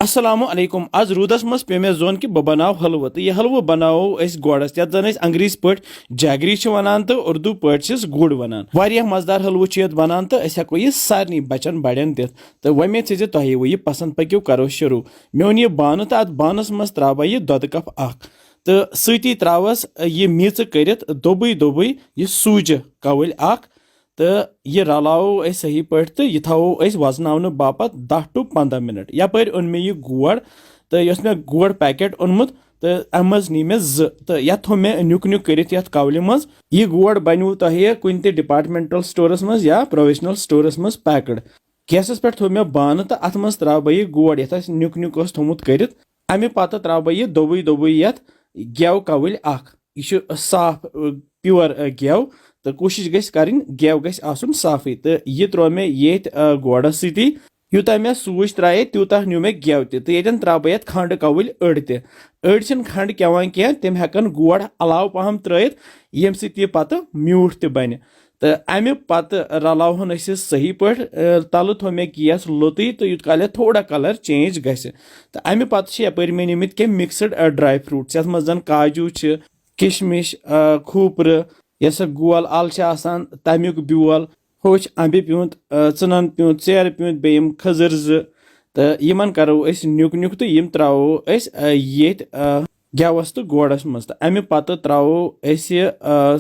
अस्सलामु अलैकुम आज रूदस मज पे मे जोन कि बह बनाव हलवह तो यह हलवह बनावो गोड़स यथ जन अंग्रेजी पे जैगरी वनान तो उर्दू पे गुड़ वनान वारिया मजेदार हलवह ये बनान तो हेको यह सारे बचन बड़न दिथ तो वह मे थी तुह यह पसंद पको करो शुरू मे ओन यह बान तो अत बानस मज त्रा यह दोद कप तो सती त्रावस यह मीच कर दोबई दोबई यह सूज कवल तो यह रलावो सही पे तो यह थवो वजन बापत 10 to 15 मिनट यपर ओन मे यह गोड़ तो मे गोड़ पैकेट ओनमुत तो अम नी मे तो यह थो मे नुक नुक कर कवल मज यह गोड़ बनो तुह कुन डिपार्टमेंटल स्टोरस मज या प्रोविजनल स्टोरस मज पैकड गैसस पे थो मे बान तो अत मज त्रा यह गोड़ ये नुक नुक थोमुत कर अमे पत त्रा यह दोबई दोबई ये गेव कवल यह साफ प्योर गेव तो कोशिश गई करें गेव गई साफे तो यह त्रो मे ये गोड़स सती यूता मे सूज त्राए तूता नु मे गेव तो ये त्रा ये खंड कवल अड़ अड़ खंड केवान कह तम हेकन गोड़ अलाव पहम त्रत यम सह पत म्यूठ त बन तो अमे पत रलावन सही पे तल थो मे गैस लोतई तो यूत काल थोड़ा कलर चेंज गस तो अमे पत यपर मे निमित के मिक्सड ड्राई फ्रूट्स यथ मज काजू किशमिश खूपर यस गोल अल तमुक ब्योल होच अम्बे प्यूंत चनन प्यूंत चेर प्यूंत बेम खजर तो यमन करो नुक नुक तो यम त्रो ये गेवस तो गोड़स मज तो अमे पत त्रो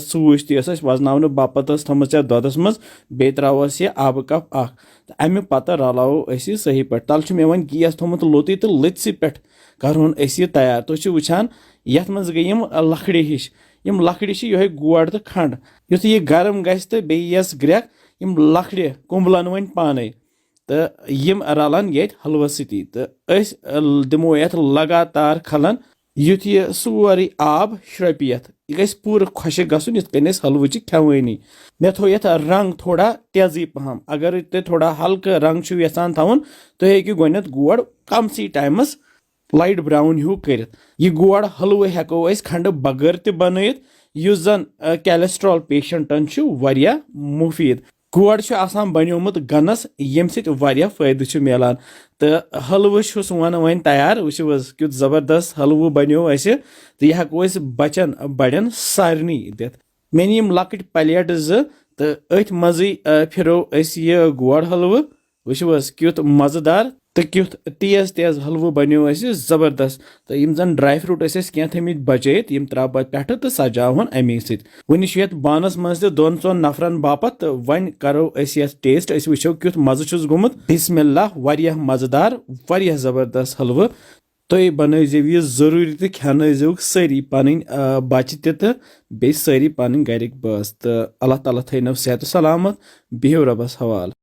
सूज तस वजन बापत थमच दोदस मज बे त्रोस यह आब कप तो अमे पत रलावो सही पे तल मे वन गैस थोमुत लोतई तो लथि पे करोन यह तैयार तुम वुचान यथ मज गई लकड़े हिश यम लकड़े ये गोड़ तो खंड युथ यह गर्म गस तो बेस ग्रेक यम लकड़े कुंबलन वन पाने तो यम रलन ये हलवा सती तो दिमो ये लगातार खलन युथ यह सोरे आब श्रपि यह गस पूर खुशक गसन इत कन हलवच खेवानी मे थो ये रंग थोड़ा तेजी पहम अगर तुम थोड़ा हल्का रंग यसान थवन तुम हेकि गोनथ गोड़ कम सी टाइमस लाइट ब्राउन ह्यू कर यह गोड़ हलव हेको खंड बगर त बनत युस जन कैलेस्ट्रॉल पेशेंटन वारिया मुफीद गोड़ बनोमुत गनस यम सह फायदे मिलान तो हलव वन वन तैयार वो क्युत जबरदस्त हलव बनो तो यह हेको बचन बड़न सारे दिथ मे यम लकट प्लेट तो अथ मज फिरो यह गोड़ हलव वो क्युत मजेदार तो क्युत तेज तेज हलव बनो जबरदस्त तो यम जन ड्राई फ्रूट क्या थमित बचित यम त्रा पे तो सजावन अमे वन बानस मज दोन चोन नफरन बापत तो वन करो टेस्ट वो क्युत मज गोमुत बिस्मिल्लाह वारिया मजेदार वारिया जबरदस्त हलव तुम बनजो यह जरूरी तो खेनो सारी पन बच्चे तो बे सारी पन गरिक बस तो अल्लाह ताला थो सेहत सलामत बिहो रबस हवाल।